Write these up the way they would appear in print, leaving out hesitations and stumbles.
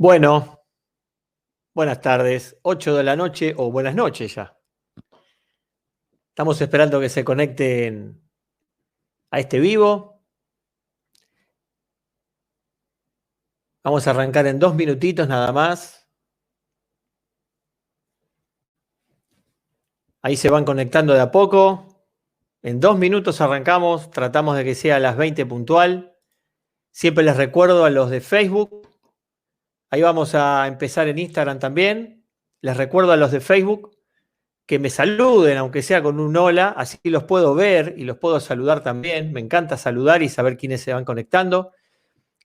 Bueno, buenas tardes, 8 de la noche o buenas noches ya. Estamos esperando que se conecten a este vivo. Vamos a arrancar en 2 minutitos nada más. Ahí se van conectando de a poco. En 2 minutos arrancamos, tratamos de que sea a las 20 puntual. Siempre les recuerdo a los de Facebook. Ahí vamos a empezar en Instagram también. Les recuerdo a los de Facebook que me saluden, aunque sea con un hola, así los puedo ver y los puedo saludar también. Me encanta saludar y saber quiénes se van conectando.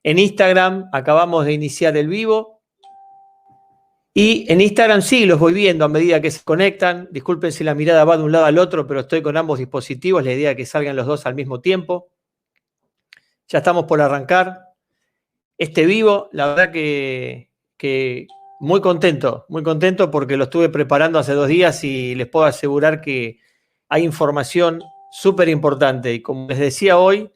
En Instagram acabamos de iniciar el vivo. Y en Instagram sí los voy viendo a medida que se conectan. Disculpen si la mirada va de un lado al otro, pero estoy con ambos dispositivos. La idea es que salgan los dos al mismo tiempo. Ya estamos por arrancar este vivo. La verdad que muy contento porque lo estuve preparando hace 2 días y les puedo asegurar que hay información súper importante. Y como les decía hoy,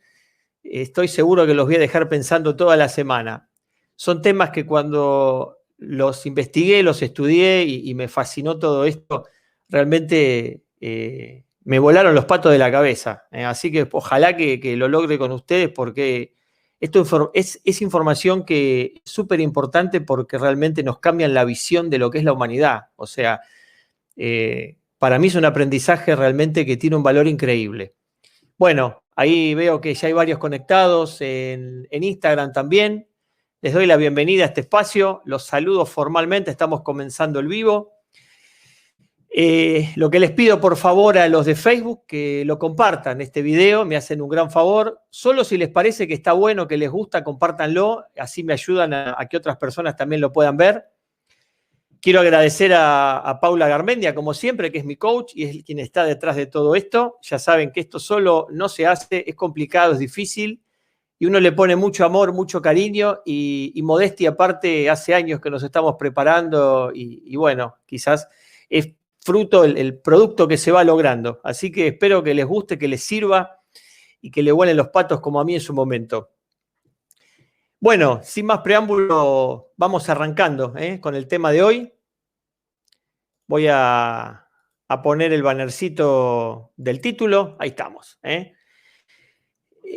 estoy seguro que los voy a dejar pensando toda la semana. Son temas que cuando los investigué, los estudié y me fascinó todo esto, realmente me volaron los patos de la cabeza. Así que ojalá que lo logre con ustedes porque esto es información que es súper importante porque realmente nos cambian la visión de lo que es la humanidad. O sea, para mí es un aprendizaje realmente que tiene un valor increíble. Bueno, ahí veo que ya hay varios conectados en Instagram también. Les doy la bienvenida a este espacio, los saludo formalmente, estamos comenzando el vivo. Lo que les pido por favor a los de Facebook, que lo compartan este video, me hacen un gran favor. Solo si les parece que está bueno, que les gusta, compártanlo, así me ayudan a que otras personas también lo puedan ver. Quiero agradecer a Paula Garmendia, como siempre, que es mi coach y es quien está detrás de todo esto. Ya saben que esto solo no se hace, es complicado, es difícil, y uno le pone mucho amor, mucho cariño, y modestia aparte, hace años que nos estamos preparando, y bueno, quizás es fruto el producto que se va logrando. Así que espero que les guste, que les sirva, y que le vuelen los patos como a mí en su momento. Bueno, sin más preámbulo, vamos arrancando con el tema de hoy. Voy a poner el bannercito del título. Ahí estamos.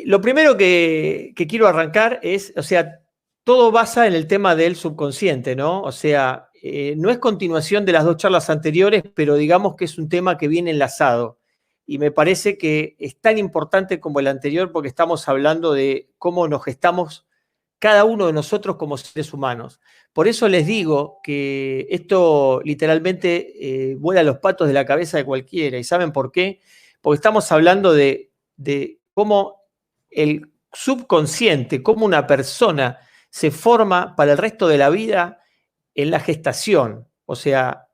Lo primero que quiero arrancar es, o sea, todo basa en el tema del subconsciente, ¿no? O sea, no es continuación de las 2 charlas anteriores, pero digamos que es un tema que viene enlazado. Y me parece que es tan importante como el anterior porque estamos hablando de cómo nos gestamos cada uno de nosotros como seres humanos. Por eso les digo que esto literalmente vuela los patos de la cabeza de cualquiera. ¿Y saben por qué? Porque estamos hablando de cómo el subconsciente, cómo una persona se forma para el resto de la vida en la gestación. O sea,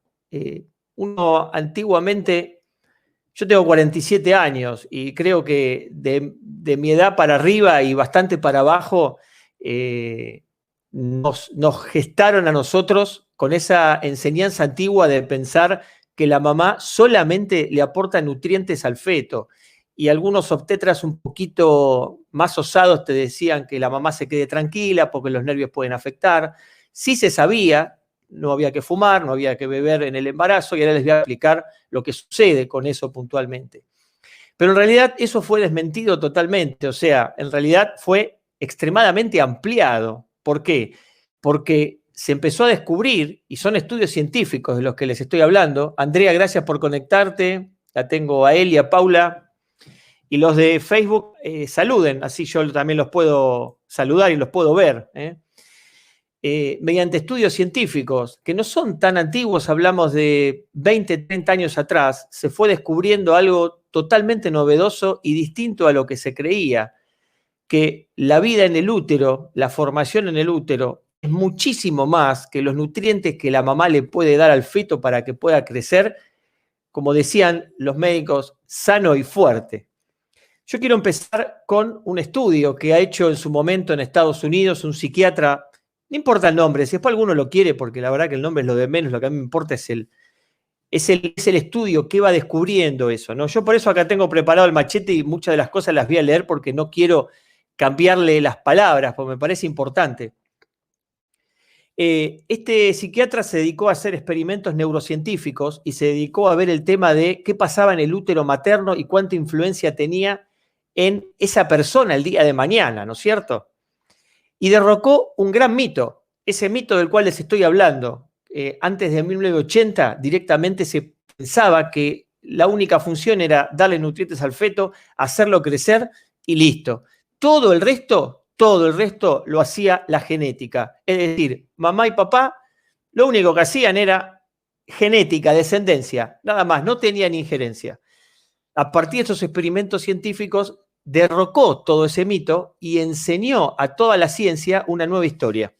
uno antiguamente, yo tengo 47 años y creo que de mi edad para arriba y bastante para abajo, nos gestaron a nosotros con esa enseñanza antigua de pensar que la mamá solamente le aporta nutrientes al feto. Y algunos obstetras un poquito más osados te decían que la mamá se quede tranquila porque los nervios pueden afectar. Sí se sabía, no había que fumar, no había que beber en el embarazo, y ahora les voy a explicar lo que sucede con eso puntualmente. Pero en realidad eso fue desmentido totalmente, o sea, en realidad fue extremadamente ampliado. ¿Por qué? Porque se empezó a descubrir, y son estudios científicos de los que les estoy hablando. Andrea, gracias por conectarte, la tengo a él y a Paula. Y los de Facebook saluden, así yo también los puedo saludar y los puedo ver. Mediante estudios científicos que no son tan antiguos, hablamos de 20, 30 años atrás, se fue descubriendo algo totalmente novedoso y distinto a lo que se creía, que la vida en el útero, la formación en el útero, es muchísimo más que los nutrientes que la mamá le puede dar al feto para que pueda crecer, como decían los médicos, sano y fuerte. Yo quiero empezar con un estudio que ha hecho en su momento en Estados Unidos un psiquiatra, no importa el nombre, si después alguno lo quiere, porque la verdad que el nombre es lo de menos, lo que a mí me importa es el estudio que va descubriendo eso, ¿no? Yo por eso acá tengo preparado el machete y muchas de las cosas las voy a leer porque no quiero cambiarle las palabras, porque me parece importante. Este psiquiatra se dedicó a hacer experimentos neurocientíficos y se dedicó a ver el tema de qué pasaba en el útero materno y cuánta influencia tenía en esa persona el día de mañana, ¿no es cierto? Y derrocó un gran mito, ese mito del cual les estoy hablando. Antes de 1980 directamente se pensaba que la única función era darle nutrientes al feto, hacerlo crecer y listo. Todo el resto lo hacía la genética. Es decir, mamá y papá lo único que hacían era genética, descendencia, nada más, no tenían injerencia. A partir de esos experimentos científicos derrocó todo ese mito y enseñó a toda la ciencia una nueva historia.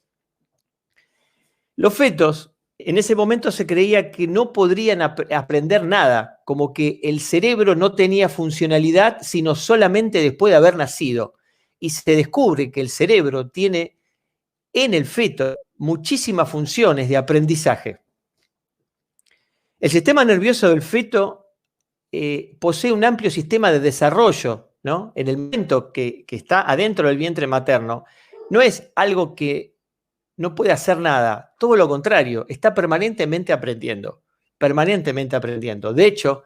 Los fetos, en ese momento se creía que no podrían aprender nada, como que el cerebro no tenía funcionalidad sino solamente después de haber nacido. Y se descubre que el cerebro tiene en el feto muchísimas funciones de aprendizaje. El sistema nervioso del feto posee un amplio sistema de desarrollo, ¿no? En el momento que está adentro del vientre materno, no es algo que no puede hacer nada, todo lo contrario, está permanentemente aprendiendo, permanentemente aprendiendo. De hecho,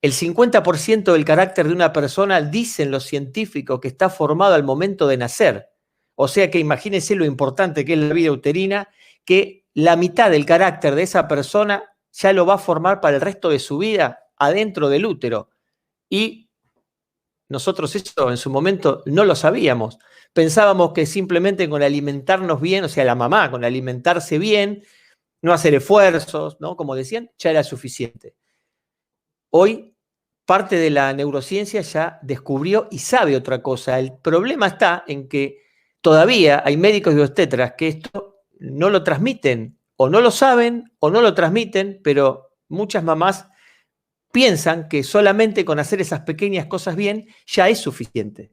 el 50% del carácter de una persona, dicen los científicos, que está formado al momento de nacer. O sea que imagínense lo importante que es la vida uterina, que la mitad del carácter de esa persona ya lo va a formar para el resto de su vida adentro del útero. Y nosotros eso en su momento no lo sabíamos. Pensábamos que simplemente con alimentarnos bien, o sea, la mamá, con alimentarse bien, no hacer esfuerzos, ¿no? Como decían, ya era suficiente. Hoy, parte de la neurociencia ya descubrió y sabe otra cosa. El problema está en que todavía hay médicos y obstetras que esto no lo transmiten, o no lo saben, o no lo transmiten, pero muchas mamás piensan que solamente con hacer esas pequeñas cosas bien ya es suficiente.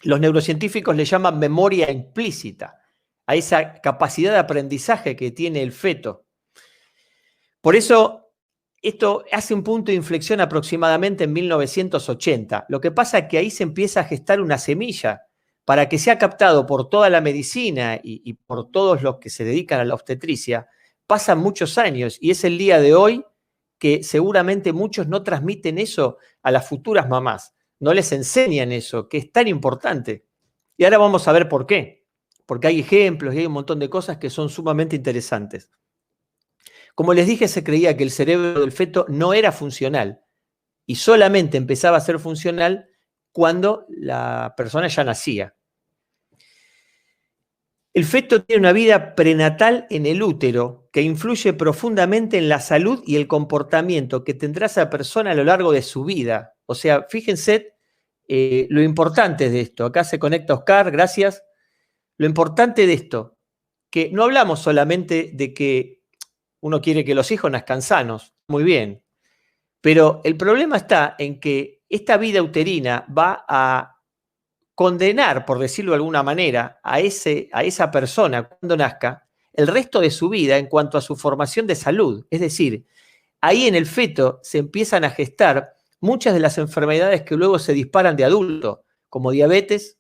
Los neurocientíficos le llaman memoria implícita a esa capacidad de aprendizaje que tiene el feto. Por eso, esto hace un punto de inflexión aproximadamente en 1980. Lo que pasa es que ahí se empieza a gestar una semilla para que sea captado por toda la medicina y por todos los que se dedican a la obstetricia. Pasan muchos años y es el día de hoy que seguramente muchos no transmiten eso a las futuras mamás. No les enseñan eso, que es tan importante. Y ahora vamos a ver por qué. Porque hay ejemplos y hay un montón de cosas que son sumamente interesantes. Como les dije, se creía que el cerebro del feto no era funcional y solamente empezaba a ser funcional cuando la persona ya nacía. El feto tiene una vida prenatal en el útero que influye profundamente en la salud y el comportamiento que tendrá esa persona a lo largo de su vida. O sea, fíjense lo importante de esto. Acá se conecta Oscar, gracias. Lo importante de esto, que no hablamos solamente de que uno quiere que los hijos nazcan sanos, muy bien, pero el problema está en que esta vida uterina va a condenar, por decirlo de alguna manera, a esa persona cuando nazca el resto de su vida en cuanto a su formación de salud. Es decir, ahí en el feto se empiezan a gestar muchas de las enfermedades que luego se disparan de adulto, como diabetes,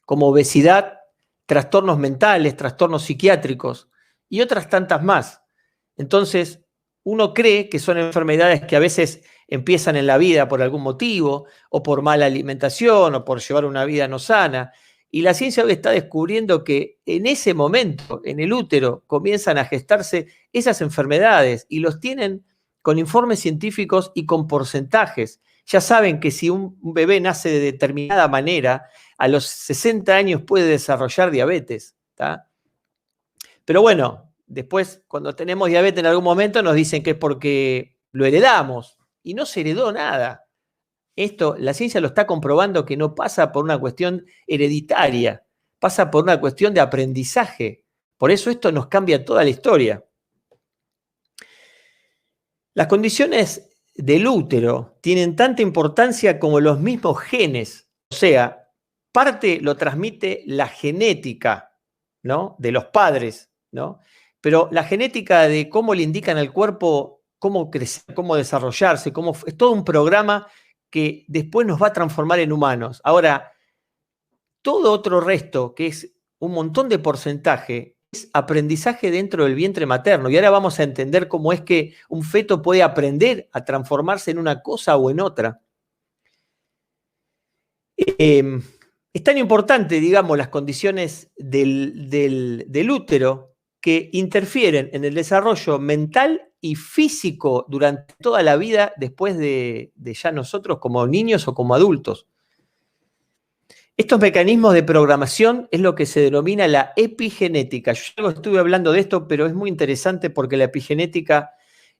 como obesidad, trastornos mentales, trastornos psiquiátricos y otras tantas más. Entonces, uno cree que son enfermedades que a veces empiezan en la vida por algún motivo, o por mala alimentación, o por llevar una vida no sana. Y la ciencia hoy está descubriendo que en ese momento, en el útero, comienzan a gestarse esas enfermedades y los tienen con informes científicos y con porcentajes. Ya saben que si un bebé nace de determinada manera, a los 60 años puede desarrollar diabetes, ¿tá? Pero bueno, después cuando tenemos diabetes en algún momento nos dicen que es porque lo heredamos y no se heredó nada. Esto, la ciencia lo está comprobando que no pasa por una cuestión hereditaria, pasa por una cuestión de aprendizaje. Por eso esto nos cambia toda la historia. Las condiciones del útero tienen tanta importancia como los mismos genes. O sea, parte lo transmite la genética, ¿no?, de los padres, ¿no? Pero la genética de cómo le indican al cuerpo cómo crecer, cómo desarrollarse, es todo un programa que después nos va a transformar en humanos. Ahora, todo otro resto, que es un montón de porcentaje, es aprendizaje dentro del vientre materno. Y ahora vamos a entender cómo es que un feto puede aprender a transformarse en una cosa o en otra. Es tan importante, digamos, las condiciones del útero que interfieren en el desarrollo mental y físico durante toda la vida después de ya nosotros como niños o como adultos. Estos mecanismos de programación es lo que se denomina la epigenética. Yo estuve hablando de esto, pero es muy interesante porque la epigenética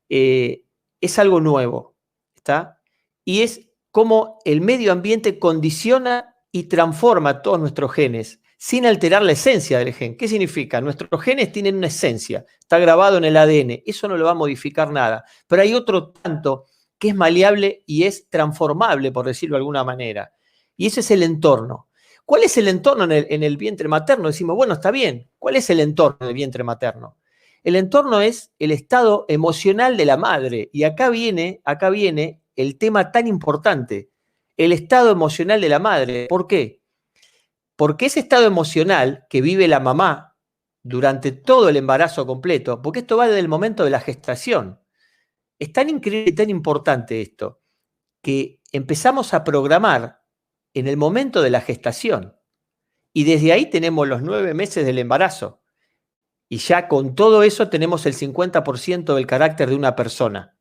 es algo nuevo, ¿está? Y es cómo el medio ambiente condiciona y transforma todos nuestros genes sin alterar la esencia del gen. ¿Qué significa? Nuestros genes tienen una esencia, está grabado en el ADN, eso no lo va a modificar nada. Pero hay otro tanto que es maleable y es transformable, por decirlo de alguna manera. Y ese es el entorno. ¿Cuál es el entorno en el vientre materno? Decimos, bueno, está bien. ¿Cuál es el entorno en el vientre materno? El entorno es el estado emocional de la madre. Y acá viene el tema tan importante, el estado emocional de la madre. ¿Por qué? Porque ese estado emocional que vive la mamá durante todo el embarazo completo, porque esto va desde el momento de la gestación, es tan increíble y tan importante esto, que empezamos a programar en el momento de la gestación. Y desde ahí tenemos los 9 meses del embarazo. Y ya con todo eso tenemos el 50% del carácter de una persona.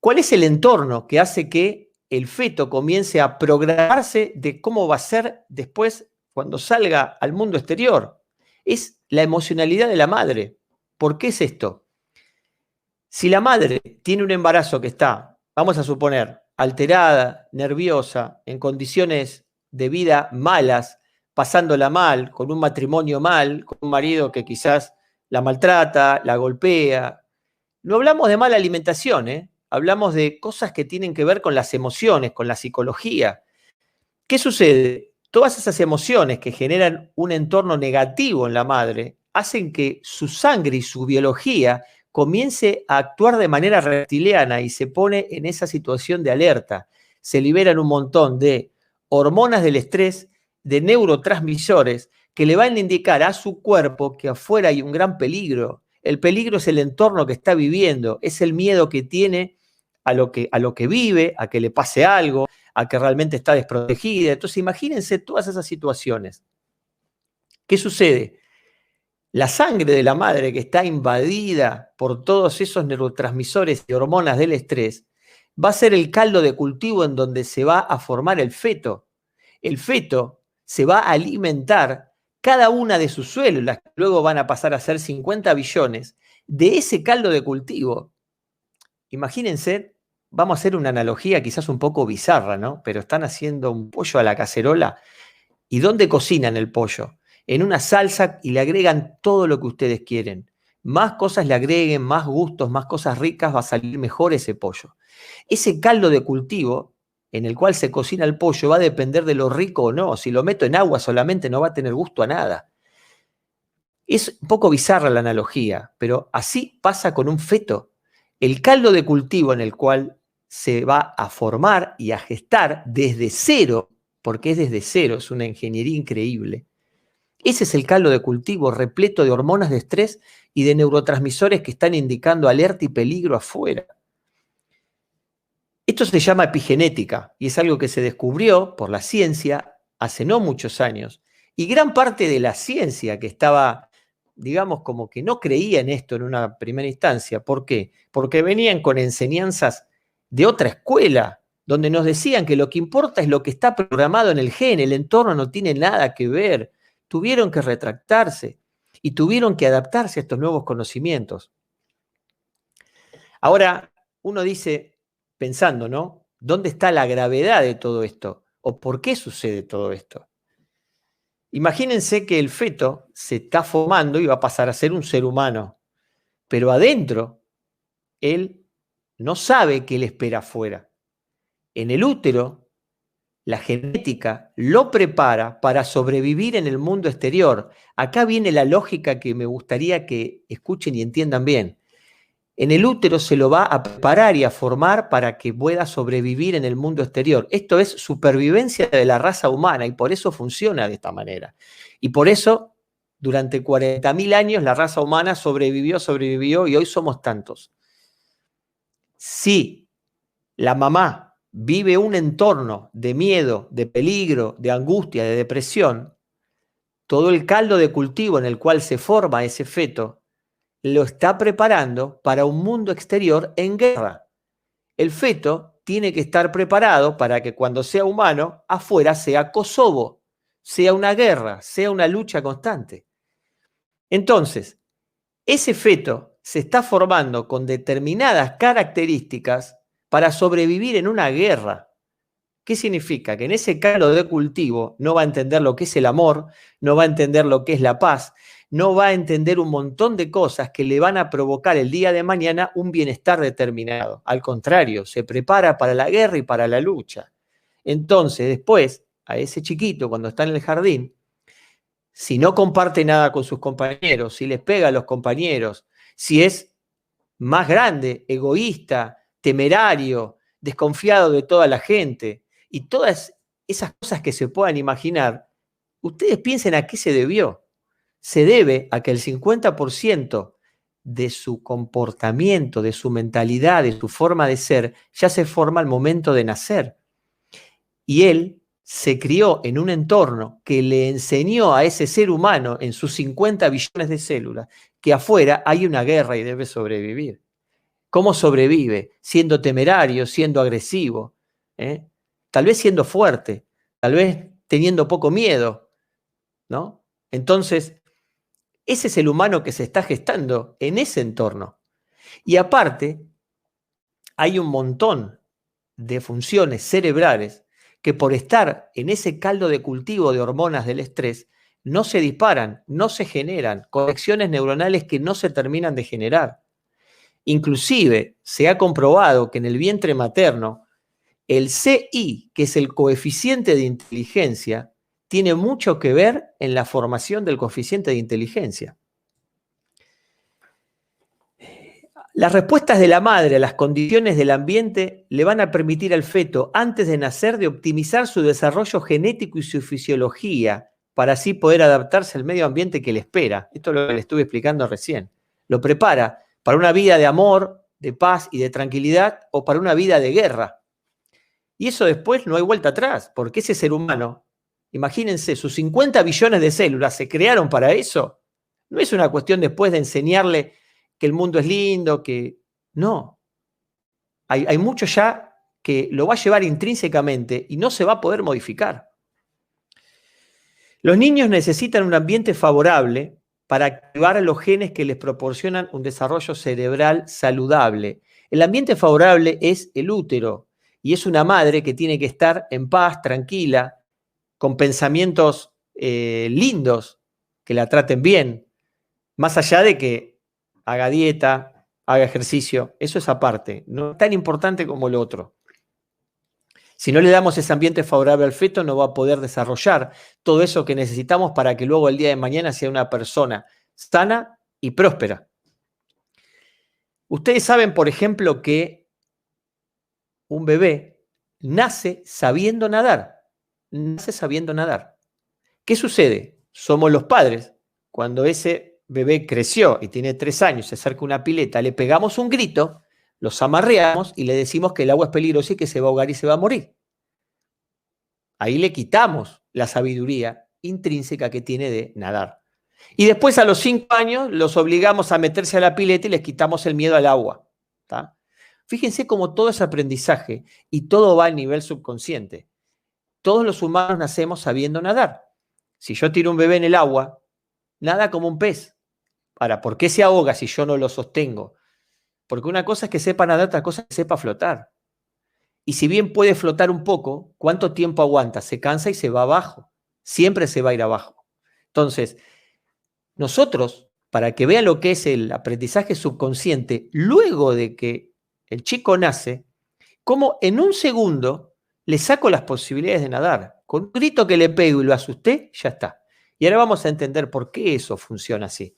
¿Cuál es el entorno que hace que el feto comience a programarse de cómo va a ser después cuando salga al mundo exterior? Es la emocionalidad de la madre. ¿Por qué es esto? Si la madre tiene un embarazo que está, vamos a suponer, alterada, nerviosa, en condiciones de vida malas, pasándola mal, con un matrimonio mal, con un marido que quizás la maltrata, la golpea. No hablamos de mala alimentación, hablamos de cosas que tienen que ver con las emociones, con la psicología. ¿Qué sucede? Todas esas emociones que generan un entorno negativo en la madre hacen que su sangre y su biología comience a actuar de manera reptiliana y se pone en esa situación de alerta. Se liberan un montón de hormonas del estrés, de neurotransmisores que le van a indicar a su cuerpo que afuera hay un gran peligro. El peligro es el entorno que está viviendo, es el miedo que tiene a lo que vive, a que le pase algo, a que realmente está desprotegida. Entonces imagínense todas esas situaciones. ¿Qué sucede? La sangre de la madre que está invadida por todos esos neurotransmisores y hormonas del estrés va a ser el caldo de cultivo en donde se va a formar el feto. El feto se va a alimentar cada una de sus células, que luego van a pasar a ser 50 billones, de ese caldo de cultivo. Imagínense, vamos a hacer una analogía quizás un poco bizarra, ¿no? Pero están haciendo un pollo a la cacerola. ¿Y dónde cocinan el pollo? En una salsa y le agregan todo lo que ustedes quieren. Más cosas le agreguen, más gustos, más cosas ricas, va a salir mejor ese pollo. Ese caldo de cultivo en el cual se cocina el pollo va a depender de lo rico o no. Si lo meto en agua solamente no va a tener gusto a nada. Es un poco bizarra la analogía, pero así pasa con un feto. El caldo de cultivo en el cual se va a formar y a gestar desde cero, porque es desde cero, es una ingeniería increíble. Ese es el caldo de cultivo repleto de hormonas de estrés y de neurotransmisores que están indicando alerta y peligro afuera. Esto se llama epigenética y es algo que se descubrió por la ciencia hace no muchos años. Y gran parte de la ciencia que estaba, digamos, como que no creía en esto en una primera instancia. ¿Por qué? Porque venían con enseñanzas de otra escuela, donde nos decían que lo que importa es lo que está programado en el gen, el entorno no tiene nada que ver. Tuvieron que retractarse y tuvieron que adaptarse a estos nuevos conocimientos. Ahora, uno dice, pensando, ¿no? ¿Dónde está la gravedad de todo esto? ¿O por qué sucede todo esto? Imagínense que el feto se está formando y va a pasar a ser un ser humano, pero adentro él no sabe qué le espera afuera. En el útero, la genética lo prepara para sobrevivir en el mundo exterior. Acá viene la lógica que me gustaría que escuchen y entiendan bien. En el útero se lo va a preparar y a formar para que pueda sobrevivir en el mundo exterior. Esto es supervivencia de la raza humana y por eso funciona de esta manera. Y por eso Durante 40.000 años la raza humana sobrevivió y hoy somos tantos. Si la mamá vive un entorno de miedo, de peligro, de angustia, de depresión, todo el caldo de cultivo en el cual se forma ese feto lo está preparando para un mundo exterior en guerra. El feto tiene que estar preparado para que cuando sea humano, afuera sea Kosovo, sea una guerra, sea una lucha constante. Entonces, ese feto se está formando con determinadas características para sobrevivir en una guerra. ¿Qué significa? Que en ese caldo de cultivo no va a entender lo que es el amor, no va a entender lo que es la paz, no va a entender un montón de cosas que le van a provocar el día de mañana un bienestar determinado. Al contrario, se prepara para la guerra y para la lucha. Entonces, después, a ese chiquito, cuando está en el jardín, si no comparte nada con sus compañeros, si les pega a los compañeros, si es más grande, egoísta, temerario, desconfiado de toda la gente, y todas esas cosas que se puedan imaginar, ustedes piensen a qué se debió. Se debe a que el 50% de su comportamiento, de su mentalidad, de su forma de ser, ya se forma al momento de nacer. Y él se crió en un entorno que le enseñó a ese ser humano en sus 50 billones de células que afuera hay una guerra y debe sobrevivir. ¿Cómo sobrevive? Siendo temerario, siendo agresivo, ¿eh? Tal vez siendo fuerte, tal vez teniendo poco miedo, ¿no? Entonces, ese es el humano que se está gestando en ese entorno. Y aparte, hay un montón de funciones cerebrales que por estar en ese caldo de cultivo de hormonas del estrés, no se disparan, no se generan conexiones neuronales que no se terminan de generar. Inclusive se ha comprobado que en el vientre materno el CI, que es el coeficiente de inteligencia, tiene mucho que ver en la formación del coeficiente de inteligencia. Las respuestas de la madre a las condiciones del ambiente le van a permitir al feto, antes de nacer, de optimizar su desarrollo genético y su fisiología para así poder adaptarse al medio ambiente que le espera. Esto es lo que le estuve explicando recién. Lo prepara para una vida de amor, de paz y de tranquilidad o para una vida de guerra. Y eso después no hay vuelta atrás, porque ese ser humano, imagínense, sus 50 billones de células se crearon para eso. No es una cuestión después de enseñarle que el mundo es lindo, que no. Hay mucho ya que lo va a llevar intrínsecamente y no se va a poder modificar. Los niños necesitan un ambiente favorable para activar los genes que les proporcionan un desarrollo cerebral saludable. El ambiente favorable es el útero y es una madre que tiene que estar en paz, tranquila, con pensamientos lindos, que la traten bien, más allá de que haga dieta, haga ejercicio, eso es aparte, no es tan importante como lo otro. Si no le damos ese ambiente favorable al feto, no va a poder desarrollar todo eso que necesitamos para que luego el día de mañana sea una persona sana y próspera. Ustedes saben, por ejemplo, que un bebé nace sabiendo nadar. Nace sabiendo nadar. ¿Qué sucede? Somos los padres. Cuando ese bebé creció y tiene 3 años, se acerca a una pileta, le pegamos un grito, los amarreamos y le decimos que el agua es peligrosa y que se va a ahogar y se va a morir. Ahí le quitamos la sabiduría intrínseca que tiene de nadar. Y después a los 5 años los obligamos a meterse a la pileta y les quitamos el miedo al agua. ¿Tá? Fíjense cómo todo es aprendizaje y todo va al nivel subconsciente. Todos los humanos nacemos sabiendo nadar. Si yo tiro un bebé en el agua, nada como un pez. Ahora, ¿por qué se ahoga si yo no lo sostengo? Porque una cosa es que sepa nadar, otra cosa es que sepa flotar. Y si bien puede flotar un poco, ¿cuánto tiempo aguanta? Se cansa y se va abajo. Siempre se va a ir abajo. Entonces, nosotros, para que vean lo que es el aprendizaje subconsciente, luego de que el chico nace, como en un segundo le saco las posibilidades de nadar. Con un grito que le pego y lo asusté, ya está. Y ahora vamos a entender por qué eso funciona así.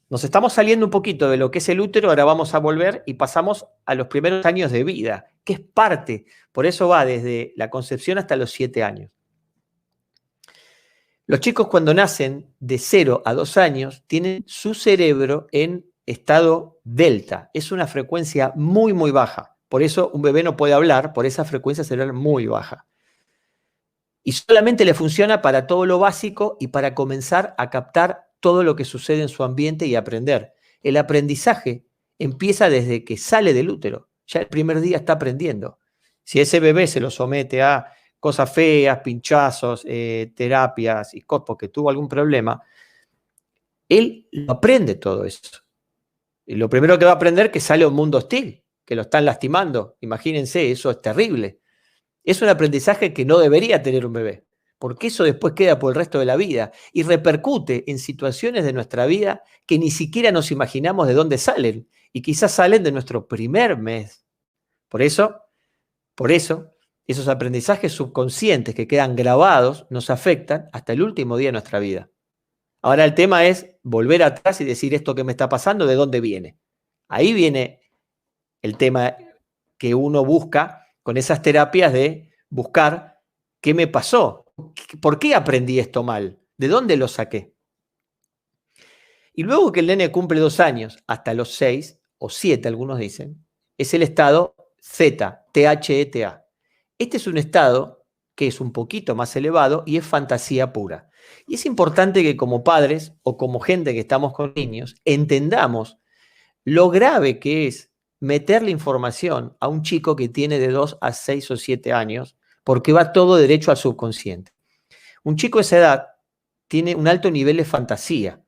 Nos estamos saliendo un poquito de lo que es el útero, ahora vamos a volver y pasamos a los primeros años de vida, que es parte, por eso va desde la concepción hasta los 7 años. Los chicos cuando nacen de 0 a 2 años tienen su cerebro en estado delta. Es una frecuencia muy, muy baja. Por eso un bebé no puede hablar, por esa frecuencia cerebral muy baja. Y solamente le funciona para todo lo básico y para comenzar a captar todo lo que sucede en su ambiente y aprender. El aprendizaje empieza desde que sale del útero. Ya el primer día está aprendiendo. Si ese bebé se lo somete a cosas feas, pinchazos, terapias, y porque tuvo algún problema, él lo aprende todo eso. Y lo primero que va a aprender es que sale a un mundo hostil, que lo están lastimando. Imagínense, eso es terrible. Es un aprendizaje que no debería tener un bebé, porque eso después queda por el resto de la vida y repercute en situaciones de nuestra vida que ni siquiera nos imaginamos de dónde salen y quizás salen de nuestro primer mes. Por eso, esos aprendizajes subconscientes que quedan grabados nos afectan hasta el último día de nuestra vida. Ahora el tema es volver atrás y decir esto que me está pasando, ¿de dónde viene? Ahí viene el tema que uno busca con esas terapias de buscar qué me pasó, por qué aprendí esto mal, de dónde lo saqué. Y luego que el nene cumple 2 años, hasta los 6 o 7, algunos dicen, es el estado Z, THETA. Este es un estado que es un poquito más elevado y es fantasía pura. Y es importante que como padres o como gente que estamos con niños, entendamos lo grave que es meterle información a un chico que tiene de 2 a 6 o 7 años, porque va todo derecho al subconsciente. Un chico de esa edad tiene un alto nivel de fantasía.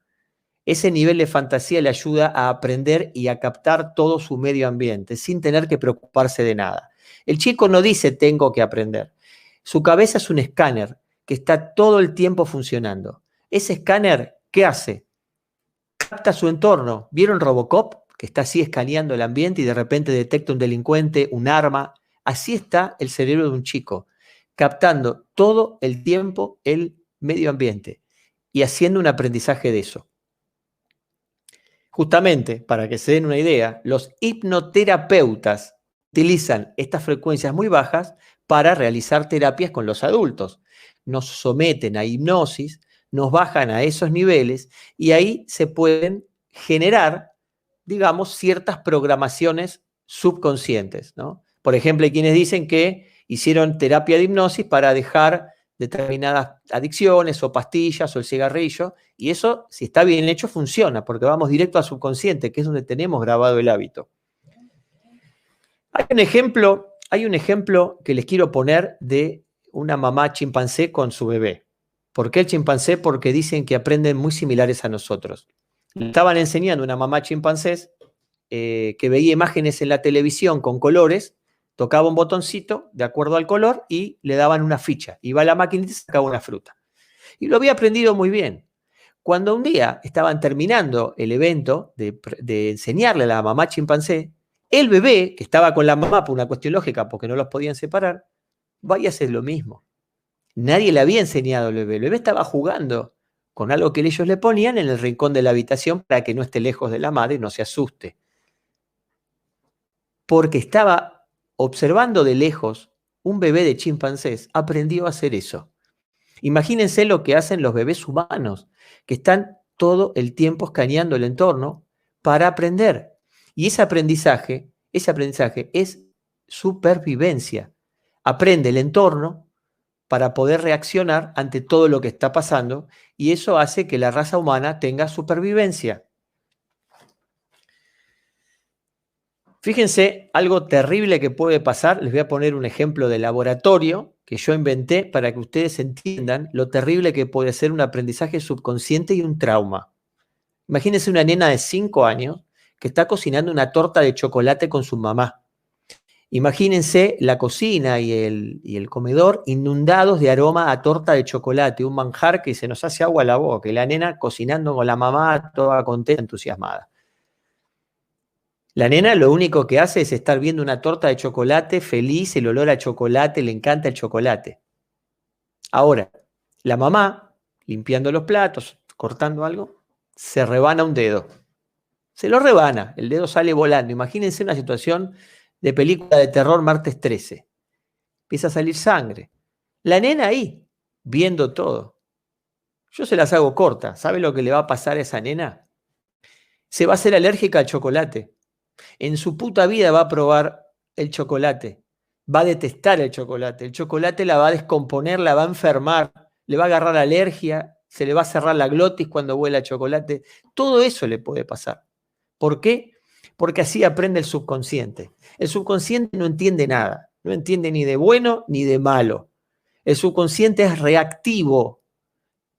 Ese nivel de fantasía le ayuda a aprender y a captar todo su medio ambiente sin tener que preocuparse de nada. El chico no dice tengo que aprender. Su cabeza es un escáner que está todo el tiempo funcionando. Ese escáner, ¿qué hace? Capta su entorno. ¿Vieron Robocop? Que está así escaneando el ambiente y de repente detecta un delincuente, un arma. Así está el cerebro de un chico, captando todo el tiempo el medio ambiente y haciendo un aprendizaje de eso. Justamente, para que se den una idea, los hipnoterapeutas utilizan estas frecuencias muy bajas para realizar terapias con los adultos. Nos someten a hipnosis, nos bajan a esos niveles y ahí se pueden generar, digamos, ciertas programaciones subconscientes, ¿no? Por ejemplo, hay quienes dicen que hicieron terapia de hipnosis para dejar determinadas adicciones o pastillas o el cigarrillo, y eso, si está bien hecho, funciona, porque vamos directo al subconsciente, que es donde tenemos grabado el hábito. Hay un ejemplo que les quiero poner de una mamá chimpancé con su bebé. ¿Por qué el chimpancé? Porque dicen que aprenden muy similares a nosotros. Le estaban enseñando a una mamá chimpancés que veía imágenes en la televisión con colores, tocaba un botoncito de acuerdo al color y le daban una ficha. Iba a la máquina y sacaba una fruta. Y lo había aprendido muy bien. Cuando un día estaban terminando el evento de enseñarle a la mamá chimpancé, el bebé, que estaba con la mamá por una cuestión lógica, porque no los podían separar, va y hace lo mismo. Nadie le había enseñado al bebé. El bebé estaba jugando con algo que ellos le ponían en el rincón de la habitación para que no esté lejos de la madre y no se asuste. Porque estaba observando de lejos un bebé de chimpancés, aprendió a hacer eso. Imagínense lo que hacen los bebés humanos, que están todo el tiempo escaneando el entorno para aprender. Y ese aprendizaje es supervivencia. Aprende el entorno para poder reaccionar ante todo lo que está pasando y eso hace que la raza humana tenga supervivencia. Fíjense, algo terrible que puede pasar, les voy a poner un ejemplo de laboratorio que yo inventé para que ustedes entiendan lo terrible que puede ser un aprendizaje subconsciente y un trauma. Imagínense una nena de 5 años que está cocinando una torta de chocolate con su mamá. Imagínense la cocina y el comedor inundados de aroma a torta de chocolate, un manjar que se nos hace agua a la boca, y la nena cocinando con la mamá toda contenta, entusiasmada. La nena lo único que hace es estar viendo una torta de chocolate, feliz, el olor a chocolate, le encanta el chocolate. Ahora, la mamá, limpiando los platos, cortando algo, se rebana un dedo. Se lo rebana, el dedo sale volando. Imagínense una situación de película de terror martes 13. Empieza a salir sangre. La nena ahí, viendo todo. Yo se las hago cortas. ¿Sabe lo que le va a pasar a esa nena? Se va a hacer alérgica al chocolate. En su puta vida va a probar el chocolate. Va a detestar el chocolate. El chocolate la va a descomponer, la va a enfermar, le va a agarrar alergia, se le va a cerrar la glotis cuando huela a chocolate. Todo eso le puede pasar. ¿Por qué? Porque así aprende el subconsciente. El subconsciente no entiende nada. No entiende ni de bueno ni de malo. El subconsciente es reactivo.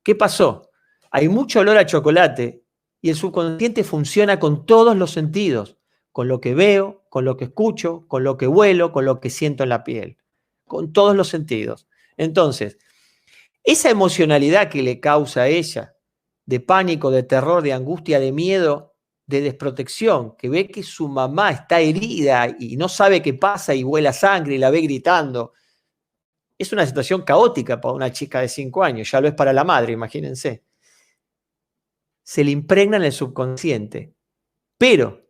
¿Qué pasó? Hay mucho olor a chocolate y el subconsciente funciona con todos los sentidos, con lo que veo, con lo que escucho, con lo que huelo, con lo que siento en la piel, con todos los sentidos. Entonces, esa emocionalidad que le causa a ella, de pánico, de terror, de angustia, de miedo, de desprotección, que ve que su mamá está herida y no sabe qué pasa y huele a sangre y la ve gritando, es una situación caótica para una chica de 5 años, ya lo es para la madre, imagínense. Se le impregna en el subconsciente. Pero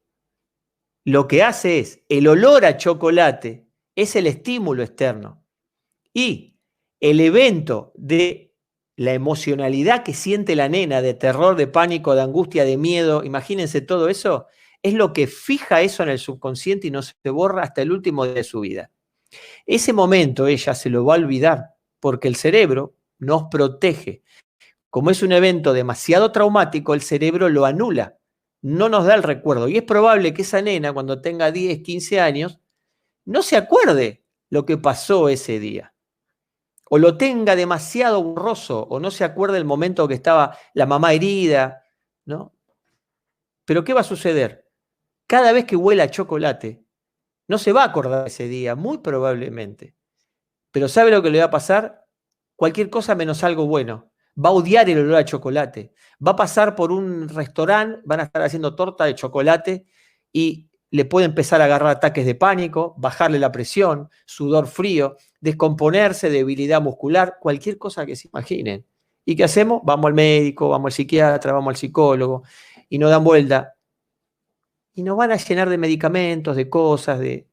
lo que hace es, el olor a chocolate es el estímulo externo. Y el evento de la emocionalidad que siente la nena, de terror, de pánico, de angustia, de miedo, imagínense todo eso, es lo que fija eso en el subconsciente y no se borra hasta el último día de su vida. Ese momento ella se lo va a olvidar porque el cerebro nos protege. Como es un evento demasiado traumático, el cerebro lo anula, no nos da el recuerdo. Y es probable que esa nena, cuando tenga 10, 15 años, no se acuerde lo que pasó ese día. O lo tenga demasiado borroso, o no se acuerde el momento que estaba la mamá herida, ¿no? Pero ¿qué va a suceder? Cada vez que huela a chocolate, no se va a acordar ese día, muy probablemente. Pero ¿sabe lo que le va a pasar? Cualquier cosa menos algo bueno. Va a odiar el olor a chocolate. Va a pasar por un restaurante, van a estar haciendo torta de chocolate y le puede empezar a agarrar ataques de pánico, bajarle la presión, sudor frío, descomponerse, debilidad muscular, cualquier cosa que se imaginen. ¿Y qué hacemos? Vamos al médico, vamos al psiquiatra, vamos al psicólogo y nos dan vuelta. Y nos van a llenar de medicamentos, de cosas, de...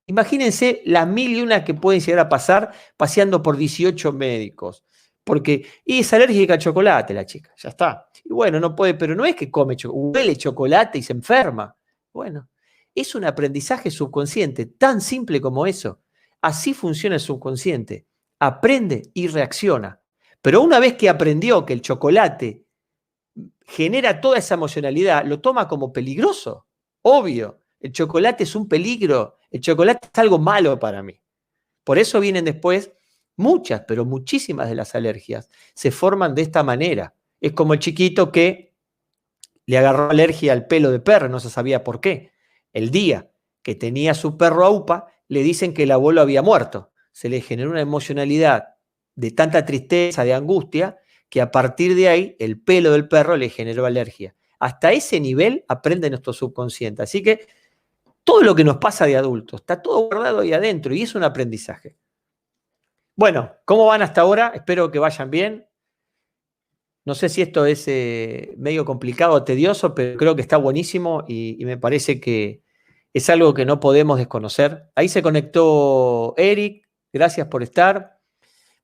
Imagínense las 1000 y una que pueden llegar a pasar paseando por 18 médicos. Porque y es alérgica al chocolate la chica, ya está. Y bueno, no puede, pero no es que come chocolate, huele chocolate y se enferma. Bueno, es un aprendizaje subconsciente, tan simple como eso. Así funciona el subconsciente. Aprende y reacciona. Pero una vez que aprendió que el chocolate genera toda esa emocionalidad, lo toma como peligroso, obvio. El chocolate es un peligro, el chocolate es algo malo para mí. Por eso vienen después muchas, pero muchísimas de las alergias. Se forman de esta manera. Es como el chiquito que le agarró alergia al pelo de perro, no se sabía por qué. El día que tenía su perro aupa, le dicen que el abuelo había muerto. Se le generó una emocionalidad de tanta tristeza, de angustia, que a partir de ahí el pelo del perro le generó alergia. Hasta ese nivel aprende nuestro subconsciente. Así que todo lo que nos pasa de adultos está todo guardado ahí adentro y es un aprendizaje. Bueno, ¿cómo van hasta ahora? Espero que vayan bien. No sé si esto es medio complicado o tedioso, pero creo que está buenísimo y me parece que es algo que no podemos desconocer. Ahí se conectó Eric, gracias por estar.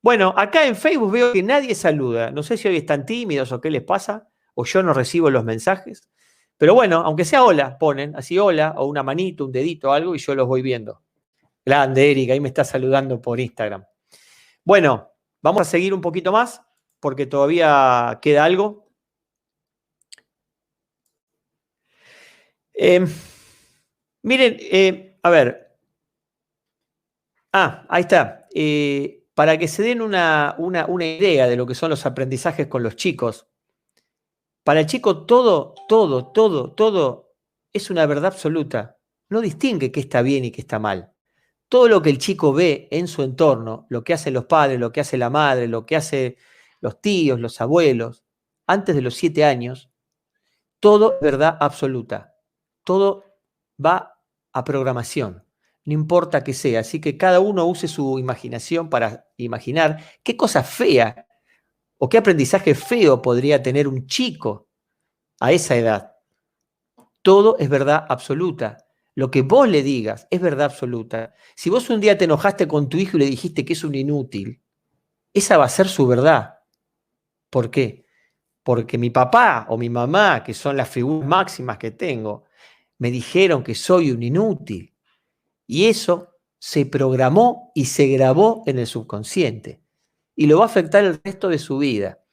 Bueno, acá en Facebook veo que nadie saluda. No sé si hoy están tímidos o qué les pasa, o yo no recibo los mensajes. Pero bueno, aunque sea hola, ponen así hola, o una manito, un dedito, algo, y yo los voy viendo. Grande, Eric, ahí me está saludando por Instagram. Bueno, vamos a seguir un poquito más, porque todavía queda algo. Miren, a ver. Ahí está. Para que se den una idea de lo que son los aprendizajes con los chicos, para el chico todo es una verdad absoluta. No distingue qué está bien y qué está mal. Todo lo que el chico ve en su entorno, lo que hacen los padres, lo que hace la madre, lo que hacen los tíos, los abuelos, antes de los 7 años, todo es verdad absoluta. Todo va a programación, no importa qué sea. Así que cada uno use su imaginación para imaginar qué cosa fea o qué aprendizaje feo podría tener un chico a esa edad. Todo es verdad absoluta. Lo que vos le digas es verdad absoluta. Si vos un día te enojaste con tu hijo y le dijiste que es un inútil, esa va a ser su verdad. ¿Por qué? Porque mi papá o mi mamá, que son las figuras máximas que tengo, me dijeron que soy un inútil. Y eso se programó y se grabó en el subconsciente. Y lo va a afectar el resto de su vida.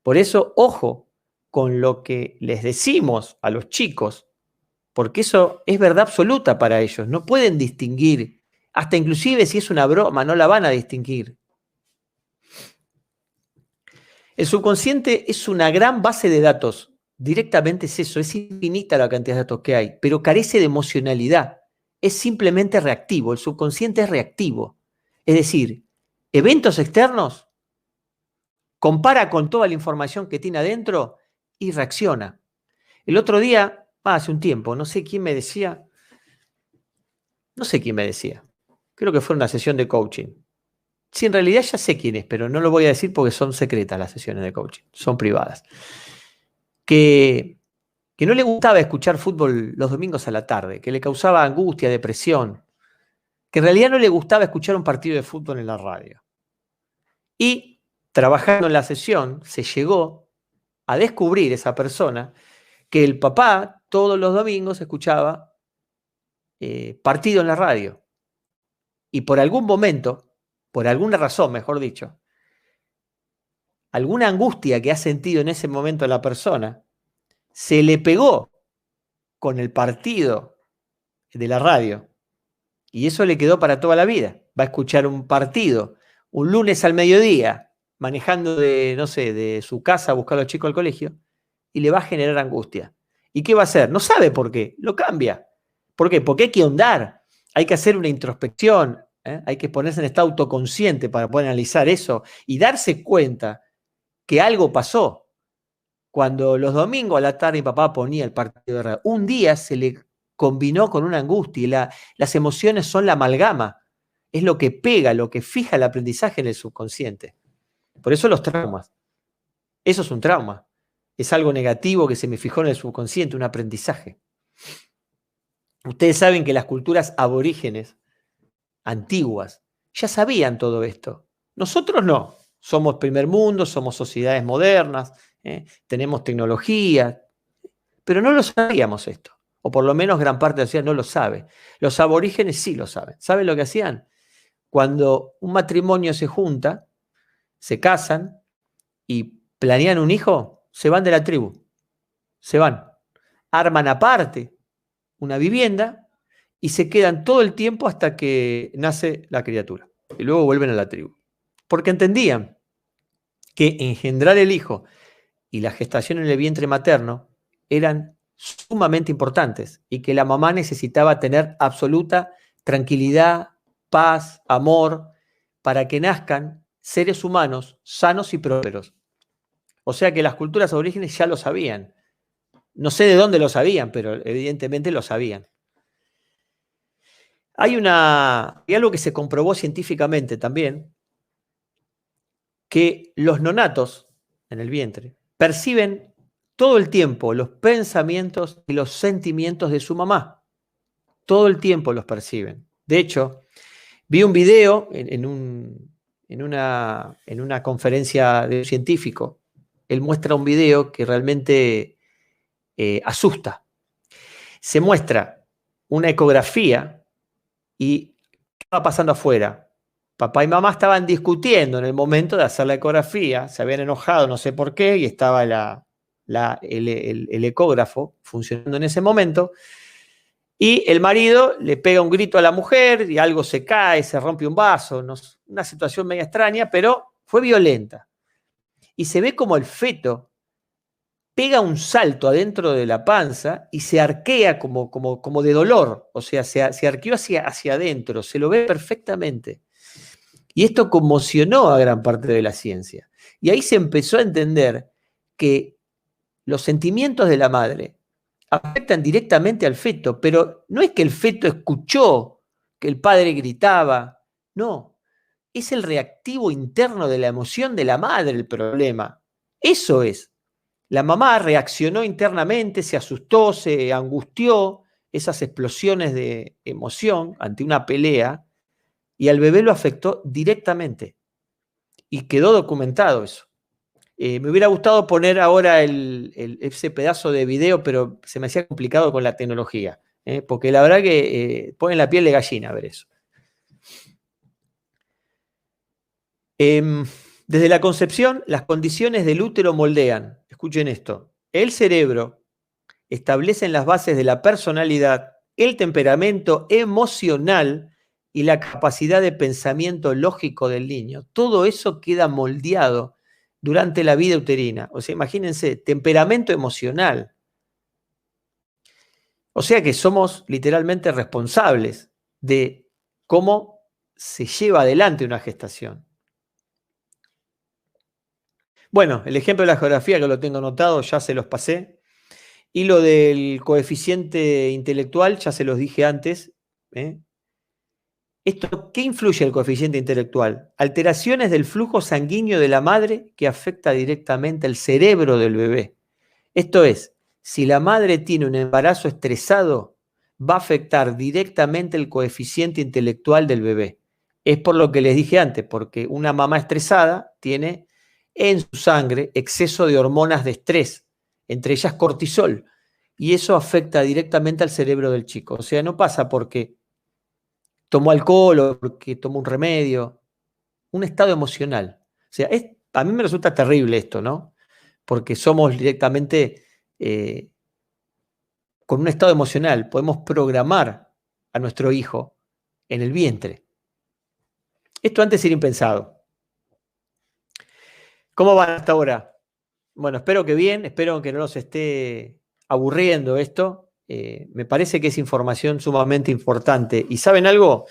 Por eso, ojo con lo que les decimos a los chicos, porque eso es verdad absoluta para ellos. No pueden distinguir, hasta inclusive si es una broma, no la van a distinguir. El subconsciente es una gran base de datos. Directamente es eso, es infinita la cantidad de datos que hay, pero carece de emocionalidad. Es simplemente reactivo. El subconsciente es reactivo. Es decir, eventos externos, compara con toda la información que tiene adentro y reacciona. El otro día, hace un tiempo, no sé quién me decía, creo que fue una sesión de coaching. Sí, en realidad ya sé quién es, pero no lo voy a decir porque son secretas las sesiones de coaching, son privadas. Que no le gustaba escuchar fútbol los domingos a la tarde, que le causaba angustia, depresión, que en realidad no le gustaba escuchar un partido de fútbol en la radio. Y trabajando en la sesión, se llegó a descubrir esa persona que el papá todos los domingos escuchaba partido en la radio. Y por algún momento, por alguna razón, mejor dicho, alguna angustia que ha sentido en ese momento la persona, se le pegó con el partido de la radio. Y eso le quedó para toda la vida. Va a escuchar un partido un lunes al mediodía, manejando de su casa a buscar a los chicos al colegio, y le va a generar angustia. ¿Y qué va a hacer? No sabe por qué, lo cambia. ¿Por qué? Porque hay que ahondar, hay que hacer una introspección, hay que ponerse en estado autoconsciente para poder analizar eso y darse cuenta que algo pasó. Cuando los domingos a la tarde mi papá ponía el partido de radio, un día se le combinó con una angustia y las emociones son la amalgama, es lo que pega, lo que fija el aprendizaje en el subconsciente. Por eso los traumas. Eso es un trauma. Es algo negativo que se me fijó en el subconsciente, un aprendizaje. Ustedes saben que las culturas aborígenes, antiguas, ya sabían todo esto. Nosotros no. Somos primer mundo, somos sociedades modernas, tenemos tecnología, pero no lo sabíamos esto. O por lo menos gran parte de la sociedad no lo sabe. Los aborígenes sí lo saben. ¿Saben lo que hacían? Cuando un matrimonio se junta, se casan y planean un hijo, se van de la tribu. Se van. Arman aparte una vivienda y se quedan todo el tiempo hasta que nace la criatura. Y luego vuelven a la tribu. Porque entendían que engendrar el hijo y la gestación en el vientre materno eran sumamente importantes y que la mamá necesitaba tener absoluta tranquilidad, paz, amor, para que nazcan seres humanos sanos y prósperos. O sea que las culturas aborígenes ya lo sabían. No sé de dónde lo sabían, pero evidentemente lo sabían. Hay algo que se comprobó científicamente también, que los nonatos en el vientre perciben todo el tiempo los pensamientos y los sentimientos de su mamá. Todo el tiempo los perciben. De hecho, vi un video en una conferencia de un científico. Él muestra un video que realmente asusta. Se muestra una ecografía y ¿qué va pasando afuera? Papá y mamá estaban discutiendo en el momento de hacer la ecografía, se habían enojado, no sé por qué, y estaba el ecógrafo funcionando en ese momento, y el marido le pega un grito a la mujer y algo se cae, se rompe un vaso, una situación media extraña, pero fue violenta. Y se ve como el feto pega un salto adentro de la panza y se arquea como de dolor, o sea, se arqueó hacia adentro, se lo ve perfectamente. Y esto conmocionó a gran parte de la ciencia. Y ahí se empezó a entender que los sentimientos de la madre afectan directamente al feto, pero no es que el feto escuchó que el padre gritaba, no, es el reactivo interno de la emoción de la madre el problema. Eso es. La mamá reaccionó internamente, se asustó, se angustió, esas explosiones de emoción ante una pelea, y al bebé lo afectó directamente. Y quedó documentado eso. Me hubiera gustado poner ahora ese pedazo de video, pero se me hacía complicado con la tecnología, porque la verdad que pone la piel de gallina ver eso. Desde la concepción, las condiciones del útero moldean, escuchen esto, el cerebro, establecen las bases de la personalidad, el temperamento emocional y la capacidad de pensamiento lógico del niño. Todo eso queda moldeado durante la vida uterina. O sea, imagínense, temperamento emocional. O sea que somos literalmente responsables de cómo se lleva adelante una gestación. Bueno, el ejemplo de la geografía que lo tengo anotado, ya se los pasé. Y lo del coeficiente intelectual, ya se los dije antes. ¿Qué influye el coeficiente intelectual? Alteraciones del flujo sanguíneo de la madre que afecta directamente el cerebro del bebé. Esto es, si la madre tiene un embarazo estresado, va a afectar directamente el coeficiente intelectual del bebé. Es por lo que les dije antes, porque una mamá estresada tiene en su sangre exceso de hormonas de estrés, entre ellas cortisol, y eso afecta directamente al cerebro del chico. O sea, no pasa porque tomó alcohol o porque tomó un remedio, un estado emocional. O sea, a mí me resulta terrible esto, ¿no? Porque somos directamente con un estado emocional, podemos programar a nuestro hijo en el vientre. Esto antes era impensado. ¿Cómo van hasta ahora? Bueno, espero que bien, espero que no nos esté aburriendo esto. Me parece que es información sumamente importante. ¿Y saben algo?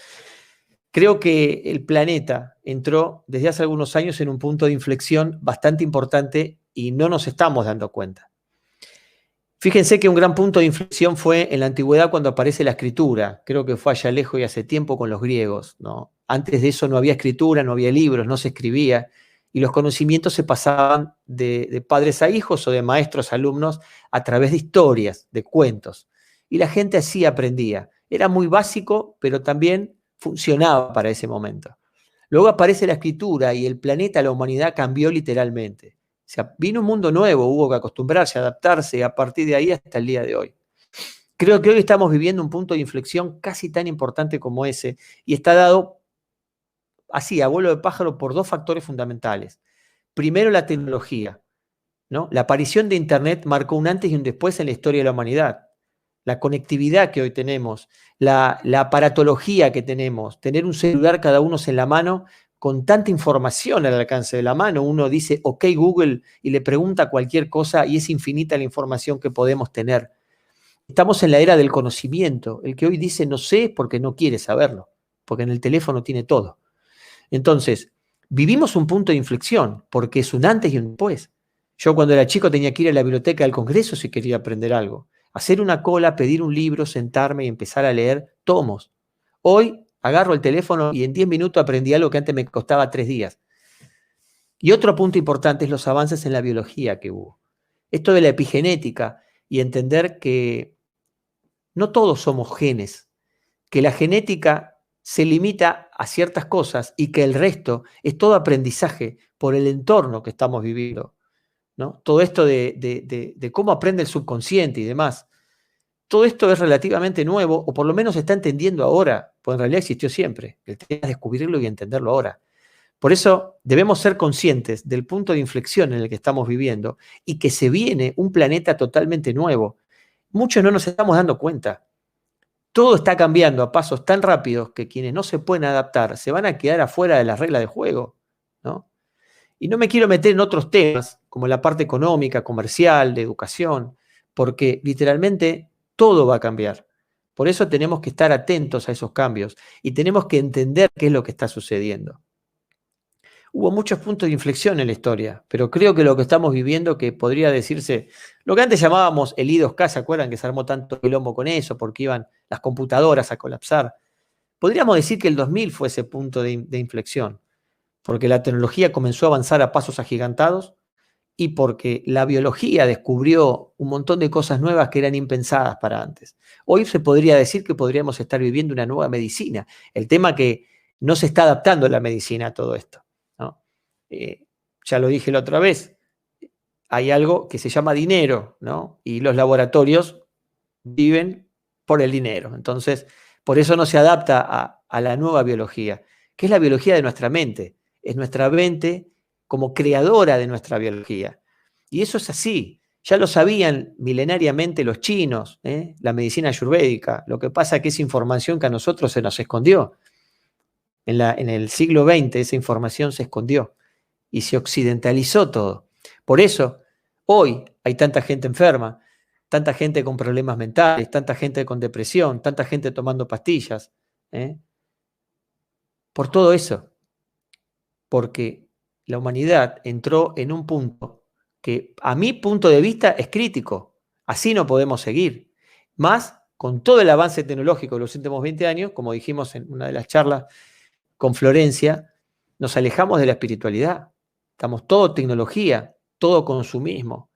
Creo que el planeta entró desde hace algunos años en un punto de inflexión bastante importante y no nos estamos dando cuenta. Fíjense que un gran punto de inflexión fue en la antigüedad cuando aparece la escritura. Creo que fue allá lejos y hace tiempo con los griegos, ¿no? Antes de eso no había escritura, no había libros, no se escribía y los conocimientos se pasaban de padres a hijos o de maestros a alumnos a través de historias, de cuentos. Y la gente así aprendía. Era muy básico, pero también funcionaba para ese momento. Luego aparece la escritura y el planeta, la humanidad cambió literalmente. O sea, vino un mundo nuevo, hubo que acostumbrarse, adaptarse, a partir de ahí hasta el día de hoy. Creo que hoy estamos viviendo un punto de inflexión casi tan importante como ese, y está dado así, a vuelo de pájaro, por dos factores fundamentales. Primero, la tecnología, ¿no? La aparición de Internet marcó un antes y un después en la historia de la humanidad. La conectividad que hoy tenemos, la aparatología que tenemos, tener un celular cada uno en la mano, con tanta información al alcance de la mano, uno dice, ok Google, y le pregunta cualquier cosa y es infinita la información que podemos tener. Estamos en la era del conocimiento. El que hoy dice no sé es porque no quiere saberlo, porque en el teléfono tiene todo. Entonces, vivimos un punto de inflexión, porque es un antes y un después. Yo cuando era chico tenía que ir a la biblioteca del Congreso si quería aprender algo. Hacer una cola, pedir un libro, sentarme y empezar a leer tomos. Hoy agarro el teléfono y en 10 minutos aprendí algo que antes me costaba 3 días. Y otro punto importante es los avances en la biología que hubo. Esto de la epigenética y entender que no todos somos genes, que la genética se limita a ciertas cosas y que el resto es todo aprendizaje por el entorno que estamos viviendo, ¿no? Todo esto de cómo aprende el subconsciente y demás. Todo esto es relativamente nuevo, o por lo menos se está entendiendo ahora, pues en realidad existió siempre. El tema es descubrirlo y entenderlo ahora. Por eso debemos ser conscientes del punto de inflexión en el que estamos viviendo y que se viene un planeta totalmente nuevo. Muchos no nos estamos dando cuenta. Todo está cambiando a pasos tan rápidos que quienes no se pueden adaptar se van a quedar afuera de las reglas de juego, ¿no? Y no me quiero meter en otros temas, como la parte económica, comercial, de educación, porque literalmente todo va a cambiar. Por eso tenemos que estar atentos a esos cambios y tenemos que entender qué es lo que está sucediendo. Hubo muchos puntos de inflexión en la historia, pero creo que lo que estamos viviendo, que podría decirse, lo que antes llamábamos el I2K, ¿se acuerdan que se armó tanto quilombo con eso porque iban las computadoras a colapsar? Podríamos decir que el 2000 fue ese punto de inflexión, porque la tecnología comenzó a avanzar a pasos agigantados y porque la biología descubrió un montón de cosas nuevas que eran impensadas para antes. Hoy se podría decir que podríamos estar viviendo una nueva medicina. El tema que no se está adaptando la medicina a todo esto, ¿no? Ya lo dije la otra vez, hay algo que se llama dinero, ¿no? Y los laboratorios viven por el dinero. Entonces, por eso no se adapta a la nueva biología, que es la biología de nuestra mente. Es nuestra mente como creadora de nuestra biología. Y eso es así. Ya lo sabían milenariamente los chinos, la medicina ayurvédica. Lo que pasa es que esa información que a nosotros se nos escondió. En el siglo XX esa información se escondió y se occidentalizó todo. Por eso, hoy hay tanta gente enferma, tanta gente con problemas mentales, tanta gente con depresión, tanta gente tomando pastillas. Por todo eso. Porque la humanidad entró en un punto que a mi punto de vista es crítico. Así no podemos seguir. Más con todo el avance tecnológico de los últimos 20 años, como dijimos en una de las charlas con Florencia, nos alejamos de la espiritualidad. Estamos todo tecnología, todo consumismo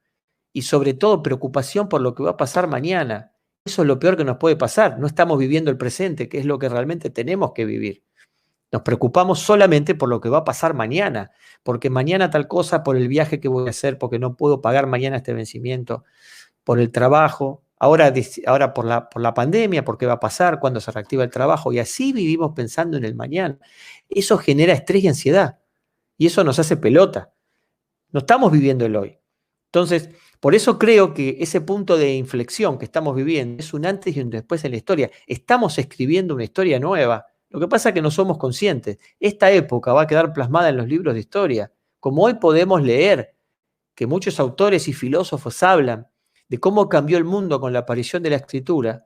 y sobre todo preocupación por lo que va a pasar mañana. Eso es lo peor que nos puede pasar. No estamos viviendo el presente, que es lo que realmente tenemos que vivir. Nos preocupamos solamente por lo que va a pasar mañana, porque mañana tal cosa, por el viaje que voy a hacer, porque no puedo pagar mañana este vencimiento, por el trabajo, ahora por la pandemia, por qué va a pasar, cuándo se reactiva el trabajo, y así vivimos pensando en el mañana. Eso genera estrés y ansiedad, y eso nos hace pelota. No estamos viviendo el hoy. Entonces, por eso creo que ese punto de inflexión que estamos viviendo es un antes y un después en la historia. Estamos escribiendo una historia nueva. Lo que pasa es que no somos conscientes. Esta época va a quedar plasmada en los libros de historia. Como hoy podemos leer que muchos autores y filósofos hablan de cómo cambió el mundo con la aparición de la escritura,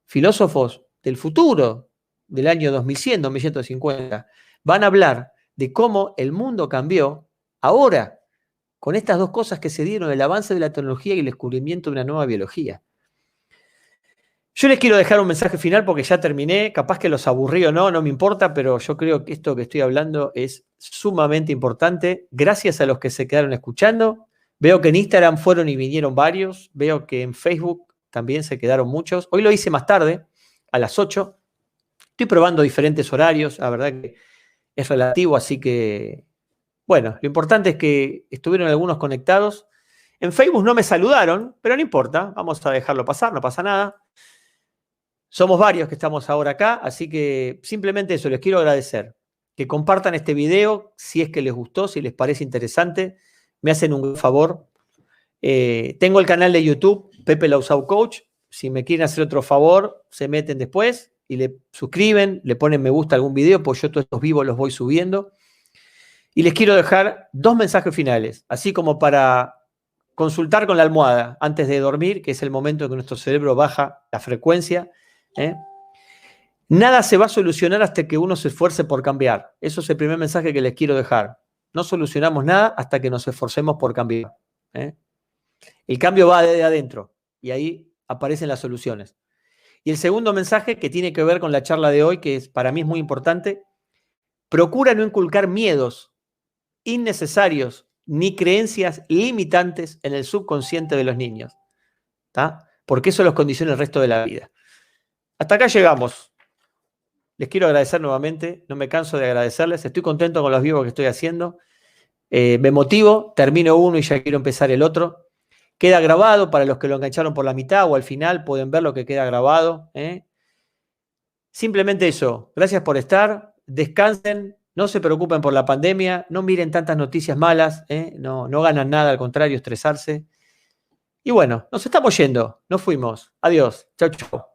filósofos del futuro, del año 2100, 2150, van a hablar de cómo el mundo cambió ahora, con estas dos cosas que se dieron, el avance de la tecnología y el descubrimiento de una nueva biología. Yo les quiero dejar un mensaje final porque ya terminé, capaz que los aburrí o no, no me importa, pero yo creo que esto que estoy hablando es sumamente importante. Gracias a los que se quedaron escuchando. Veo que en Instagram fueron y vinieron varios, veo que en Facebook también se quedaron muchos. Hoy lo hice más tarde, a las 8. Estoy probando diferentes horarios, la verdad que es relativo, así que, bueno, lo importante es que estuvieron algunos conectados. En Facebook no me saludaron, pero no importa, vamos a dejarlo pasar, no pasa nada. Somos varios que estamos ahora acá, así que simplemente eso, les quiero agradecer. Que compartan este video si es que les gustó, si les parece interesante. Me hacen un favor. Tengo el canal de YouTube, Pepe Lausau Coach. Si me quieren hacer otro favor, se meten después y le suscriben, le ponen me gusta a algún video, pues yo todos estos vivos los voy subiendo. Y les quiero dejar 2 mensajes finales, así como para consultar con la almohada antes de dormir, que es el momento en que nuestro cerebro baja la frecuencia. Nada se va a solucionar hasta que uno se esfuerce por cambiar. Eso es el primer mensaje que les quiero dejar. No solucionamos nada hasta que nos esforcemos por cambiar. El cambio va de adentro y ahí aparecen las soluciones. Y el segundo mensaje que tiene que ver con la charla de hoy, que para mí es muy importante, procura no inculcar miedos innecesarios ni creencias limitantes en el subconsciente de los niños, ¿tá? Porque eso los condiciona el resto de la vida. Hasta acá llegamos. Les quiero agradecer nuevamente, no me canso de agradecerles, estoy contento con los vivos que estoy haciendo, me motivo, termino uno y ya quiero empezar el otro. Queda grabado para los que lo engancharon por la mitad o al final, pueden ver lo que queda grabado. Simplemente eso, gracias por estar, descansen, no se preocupen por la pandemia, no miren tantas noticias malas, no ganan nada, al contrario, estresarse. Y bueno, nos estamos yendo, nos fuimos, adiós, chau, chau.